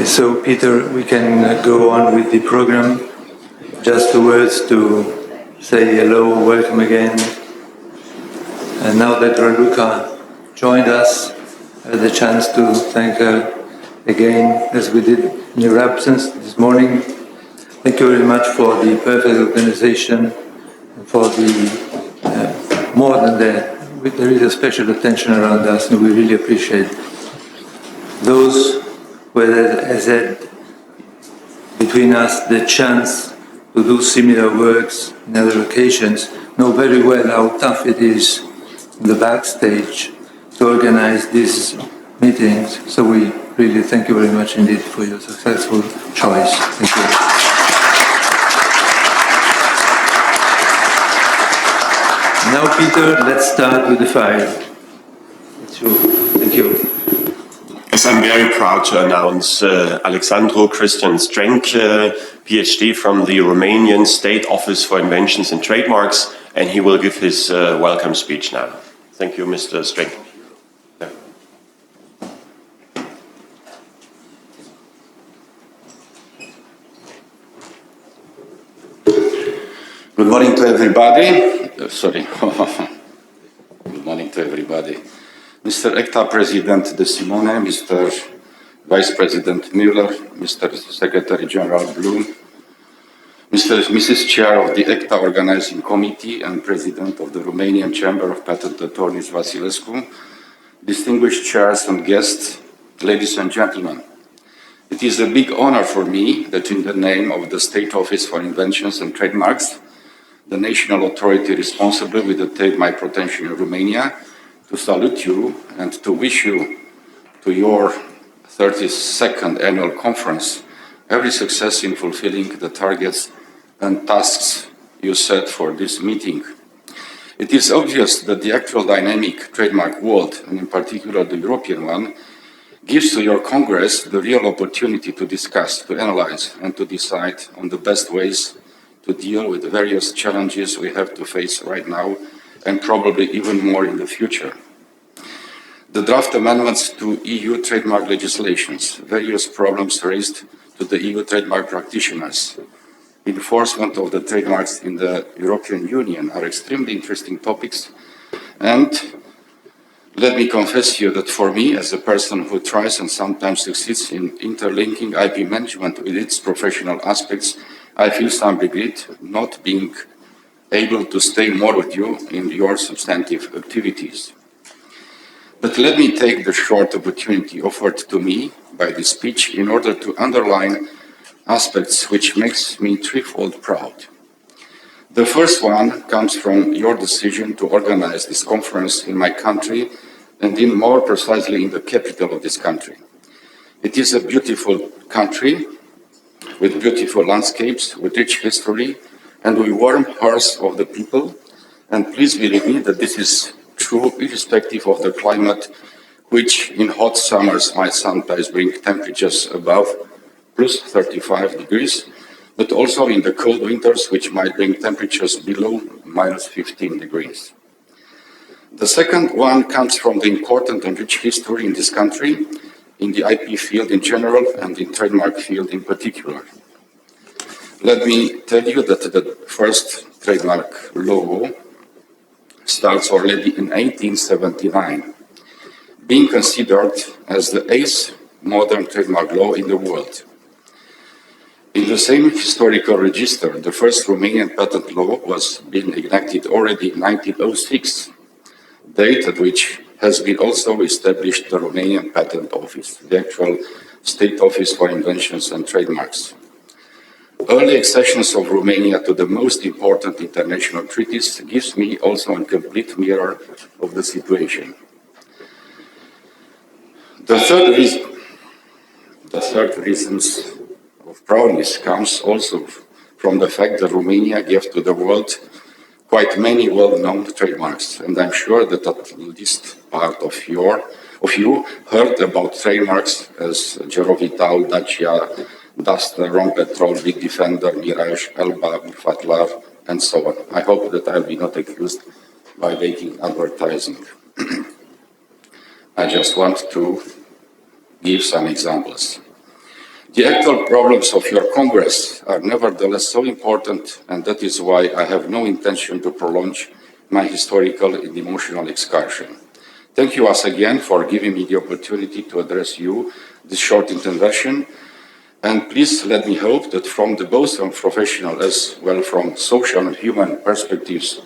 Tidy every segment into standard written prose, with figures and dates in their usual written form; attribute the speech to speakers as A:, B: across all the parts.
A: So, Peter, we can go on with the program. Just the words to say hello, welcome again. And now that Raluca joined us, I had the chance to thank her again, as we did in your absence this morning. Thank you very much for the perfect organization, and for the more than that. There is a special attention around us, and we really appreciate those who has had between us the chance to do similar works in other occasions know very well how tough it is in the backstage to organize these meetings. So we really thank you very much indeed for your successful choice. Thank you. Now, Peter, let's start with the file. It's you. Thank you.
B: Yes, I'm very proud to announce Alexandru Cristian Strenc, PhD from the Romanian State Office for Inventions and Trademarks, and he will give his welcome speech now. Thank you, Mr. Strenc. Yeah.
C: Good morning to everybody. Good morning to everybody. Mr. ECTA President De Simone, Mr. Vice President Müller, Mr. Secretary General Blum, Mrs. Chair of the ECTA Organizing Committee and President of the Romanian Chamber of Patent Attorneys Vasilescu, distinguished chairs and guests, ladies and gentlemen. It is a big honor for me that in the name of the State Office for Inventions and Trademarks, the national authority responsible with the trademark protection in Romania, to salute you and to wish you to your 32nd annual conference every success in fulfilling the targets and tasks you set for this meeting. It is obvious that the actual dynamic trademark world, and in particular the European one, gives to your Congress the real opportunity to discuss, to analyze, and to decide on the best ways to deal with the various challenges we have to face right now, and probably even more in the future. The draft amendments to EU trademark legislations, various problems raised to the EU trademark practitioners, enforcement of the trademarks in the European Union are extremely interesting topics, and let me confess to you that for me, as a person who tries and sometimes succeeds in interlinking IP management with its professional aspects, I feel some regret not being able to stay more with you in your substantive activities. But let me take the short opportunity offered to me by this speech in order to underline aspects which makes me threefold proud. The first one comes from your decision to organize this conference in my country, and more precisely in the capital of this country. It is a beautiful country with beautiful landscapes, with rich history, and with warm hearts of the people. And please believe me that this is true irrespective of the climate, which in hot summers might sometimes bring temperatures above plus 35 degrees, but also in the cold winters, which might bring temperatures below minus 15 degrees. The second one comes from the important and rich history in this country, in the IP field in general and in trademark field in particular. Let me tell you that the first trademark law starts already in 1879, being considered as the 8th modern trademark law in the world. In the same historical register, the first Romanian patent law was being enacted already in 1906, date at which has been also established the Romanian Patent Office, the actual State Office for Inventions and Trademarks. Early accessions of Romania to the most important international treaties gives me also a complete mirror of the situation. The third reason of proudness comes also from the fact that Romania gave to the world quite many well-known trademarks, and I'm sure that at least part of you heard about trademarks as Gerovital, Dacia, Duster, Rompetrol, Big Defender, Mirage, Elba, Fatlar, and so on. I hope that I'll be not accused by making advertising. I just want to give some examples. The actual problems of your Congress are nevertheless so important, and that is why I have no intention to prolong my historical and emotional excursion. Thank you once again for giving me the opportunity to address you this short intervention, and please let me hope that from both from professional as well from social and human perspectives,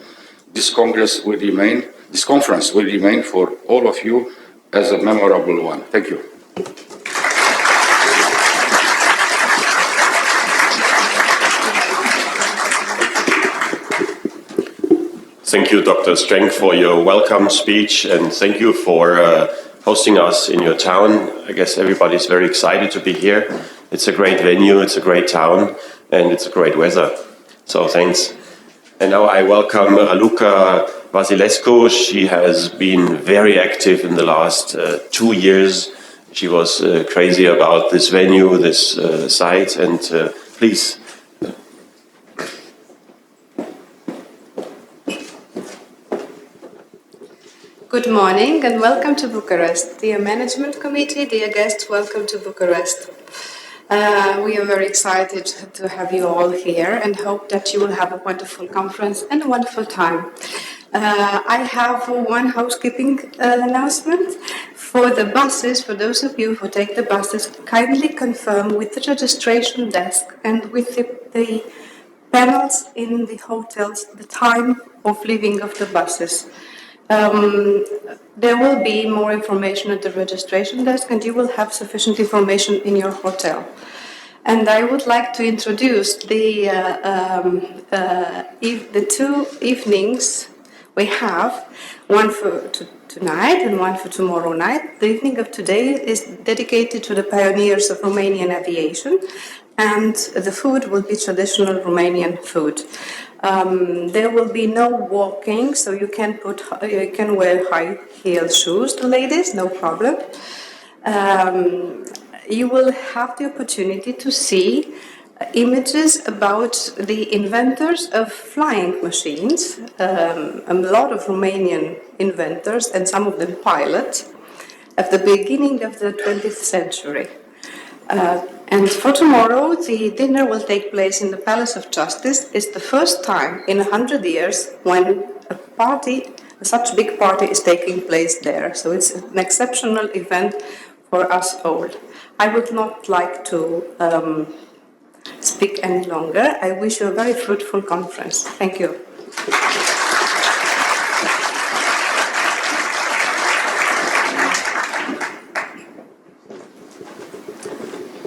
C: this conference will remain for all of you as a memorable one. Thank you.
B: Thank you, Dr. Streng, for your welcome speech, and thank you for hosting us in your town. I guess everybody's very excited to be here. It's a great venue, it's a great town, and it's a great weather. So thanks. And now I welcome Raluca Vasilescu. She has been very active in the last 2 years. She was crazy about this venue, this site, and please.
D: Good morning and welcome to Bucharest. Dear Management Committee, dear guests, welcome to Bucharest. We are very excited to have you all here and hope that you will have a wonderful conference and a wonderful time. I have one housekeeping announcement. For the buses, for those of you who take the buses, kindly confirm with the registration desk and with the panels in the hotels the time of leaving of the buses. There will be more information at the registration desk and you will have sufficient information in your hotel. And I would like to introduce the 2 evenings we have, one for tonight and one for tomorrow night. The evening of today is dedicated to the pioneers of Romanian aviation, and the food will be traditional Romanian food. There will be no walking, so you can wear high heel shoes, the ladies, no problem. You will have the opportunity to see images about the inventors of flying machines, a lot of Romanian inventors and some of them pilots, at the beginning of the 20th century. And for tomorrow, the dinner will take place in the Palace of Justice. It's the first time in 100 years when such big party is taking place there. So it's an exceptional event for us all. I would not like to speak any longer. I wish you a very fruitful conference. Thank you.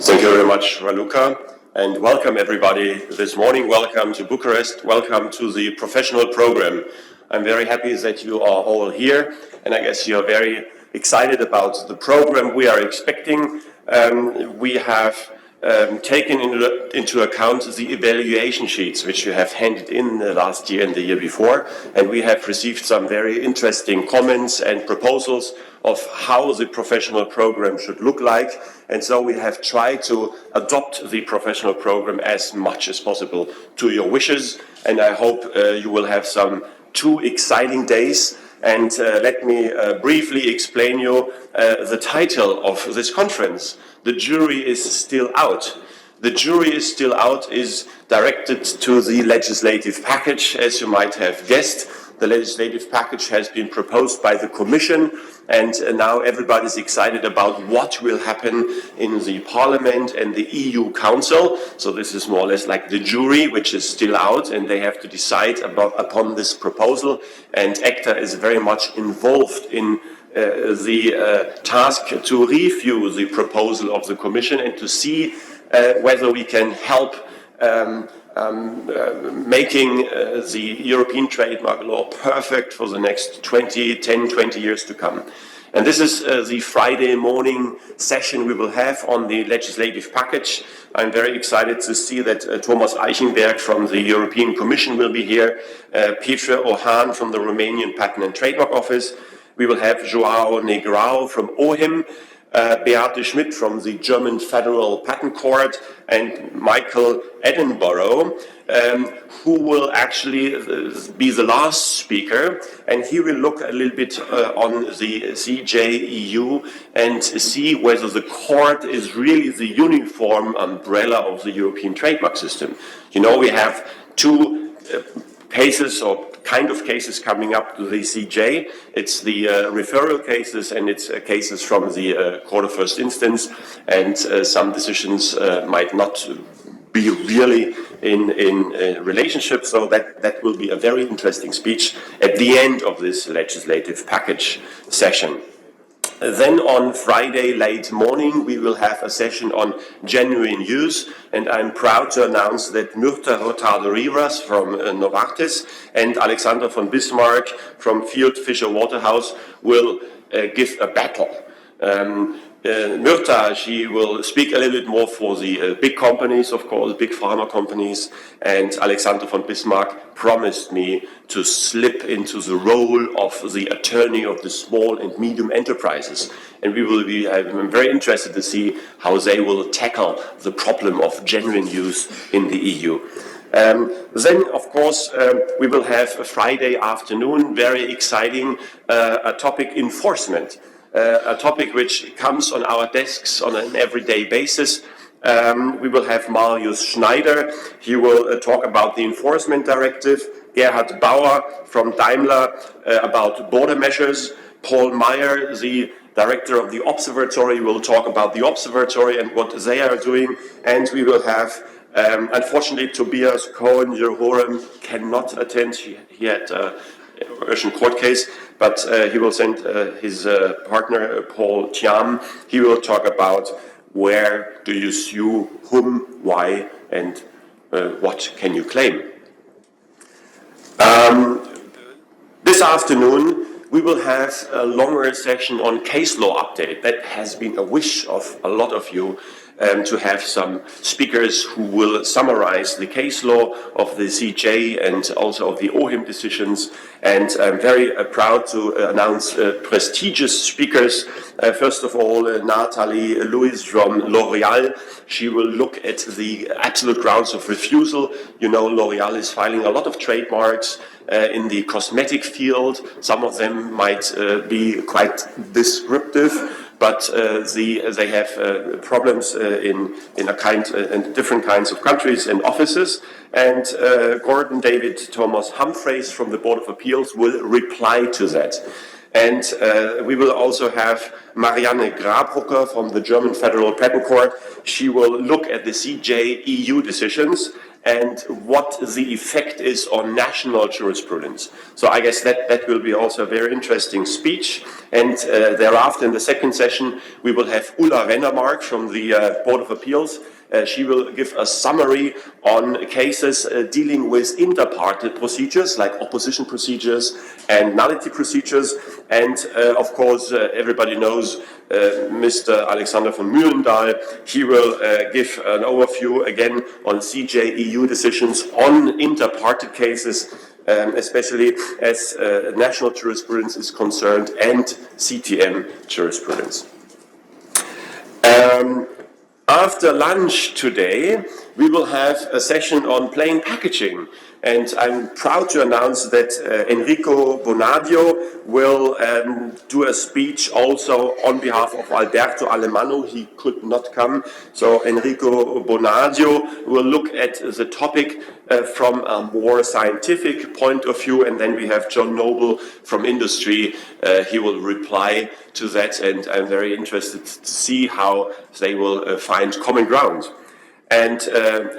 B: Thank you very much, Raluca, and welcome everybody this morning. Welcome to Bucharest. Welcome to the professional program. I'm very happy that you are all here, and I guess you're very excited about the program we are expecting. We have taken into account the evaluation sheets which you have handed in last year and the year before, and we have received some very interesting comments and proposals of how the professional program should look like, and so we have tried to adopt the professional program as much as possible to your wishes, and I hope you will have some 2 exciting days. And let me briefly explain you the title of this conference. The jury is still out. The jury is still out is directed to the legislative package, as you might have guessed. The legislative package has been proposed by the Commission, and now everybody's excited about what will happen in the Parliament and the EU Council. So this is more or less like the jury, which is still out, and they have to decide upon this proposal. And ACTA is very much involved in the task to review the proposal of the Commission and to see whether we can help making the European trademark law perfect for the next 10-20 years to come. And this is the Friday morning session we will have on the legislative package. I'm very excited to see that Thomas Eichenberg from the European Commission will be here, Petra Ohan from the Romanian Patent and Trademark Office. We will have Joao Negrão from OHIM, Beate Schmidt from the German Federal Patent Court, and Michael Edinburgh, who will actually be the last speaker, and he will look a little bit on the CJEU and see whether the court is really the uniform umbrella of the European trademark system. You know, we have two cases or kind of cases coming up to the CJ. It's the referral cases, and it's cases from the Court of First Instance, and some decisions might not be really in relationship, so that will be a very interesting speech at the end of this legislative package session. Then on Friday late morning, we will have a session on genuine use, and I'm proud to announce that Myrta Rotado-Rivas from Novartis and Alexander von Bismarck from Field Fisher Waterhouse will give a battle. Myrta, she will speak a little bit more for the big companies, of course, big pharma companies, and Alexander von Bismarck promised me to slip into the role of the attorney of the small and medium enterprises. And we will be, I'm very interested to see how they will tackle the problem of genuine use in the EU. Then, of course, we will have a Friday afternoon, very exciting, a topic enforcement. A topic which comes on our desks on an everyday basis. We will have Marius Schneider. He will talk about the enforcement directive. Gerhard Bauer from Daimler about border measures. Paul Meyer, the director of the observatory, will talk about the observatory and what they are doing. And we will have, unfortunately, Tobias Cohen-Jehoram cannot attend. He had Russian court case, but he will send his partner, Paul Thiam. He will talk about where do you sue, whom, why, and what can you claim. This afternoon, we will have a longer session on case law update. That has been a wish of a lot of you, to have some speakers who will summarize the case law of the CJ and also of the OHIM decisions. And I'm very proud to announce prestigious speakers. First of all, Nathalie Louis from L'Oréal. She will look at the absolute grounds of refusal. You know, L'Oréal is filing a lot of trademarks in the cosmetic field. Some of them might be quite descriptive, but they have problems in different kinds of countries and offices. And Gordon David Thomas Humphreys from the Board of Appeals will reply to that. And we will also have Marianne Grabrucker from the German Federal Patent Court. She will look at the CJ EU decisions and what the effect is on national jurisprudence. So I guess that will be also a very interesting speech. And thereafter, in the second session, we will have Ulla Wennermark from the Board of Appeals. She will give a summary on cases dealing with inter-party procedures, like opposition procedures and nullity procedures. And of course, everybody knows Mr. Alexander von Mühlendahl. He will give an overview again on CJ EU decisions on inter-party cases, especially as national jurisprudence is concerned and CTM jurisprudence. After lunch today, we will have a session on plain packaging. And I'm proud to announce that Enrico Bonadio will do a speech also on behalf of Alberto Alemanno. He could not come. So Enrico Bonadio will look at the topic from a more scientific point of view. And then we have John Noble from industry. He will reply to that. And I'm very interested to see how they will find common ground. And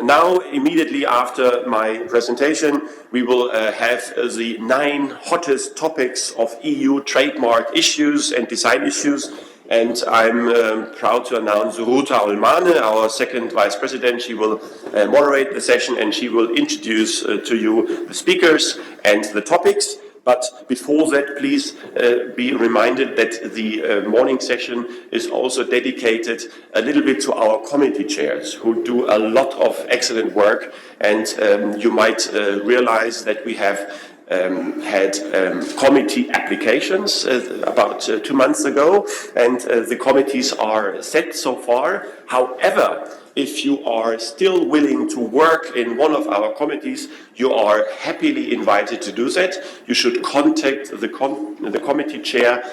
B: now, immediately after my presentation, we will have the 9 hottest topics of EU trademark issues and design issues. And I'm proud to announce Ruta Olmane, our second vice president. She will moderate the session and she will introduce to you the speakers and the topics. But before that, please be reminded that the morning session is also dedicated a little bit to our committee chairs, who do a lot of excellent work. And you might realize that we have had committee applications about 2 months ago, and the committees are set so far. However, if you are still willing to work in one of our committees, you are happily invited to do that. You should contact the committee chair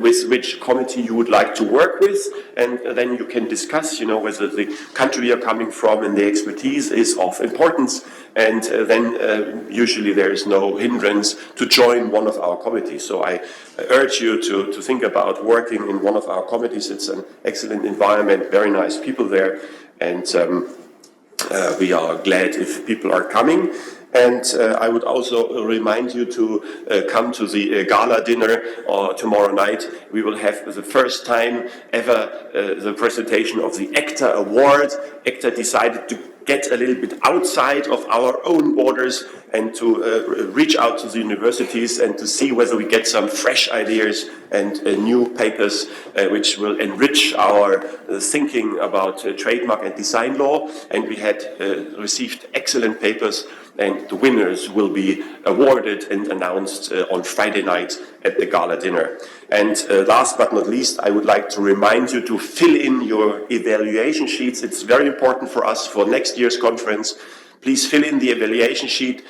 B: with which committee you would like to work with, and then you can discuss, whether the country you're coming from and the expertise is of importance, and then usually there is no hindrance to join one of our committees. So I urge you to think about working in one of our committees. It's an excellent environment, very nice people there, and we are glad if people are coming. And I would also remind you to come to the gala dinner tomorrow night. We will have the first time ever the presentation of the ECTA award. ECTA decided to get a little bit outside of our own borders and to reach out to the universities and to see whether we get some fresh ideas and new papers which will enrich our thinking about trademark and design law. And we had received excellent papers, and the winners will be awarded and announced on Friday night at the gala dinner. And last but not least, I would like to remind you to fill in your evaluation sheets. It's very important for us for next year's conference. Please fill in the evaluation sheet,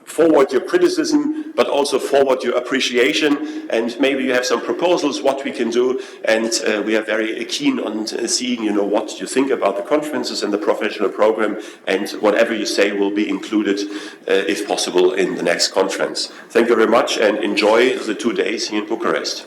B: forward your criticism, but also forward your appreciation, and maybe you have some proposals what we can do, and we are very keen on seeing what you think about the conferences and the professional program, and whatever you say will be included, if possible, in the next conference. Thank you very much, and enjoy the 2 days here in Bucharest.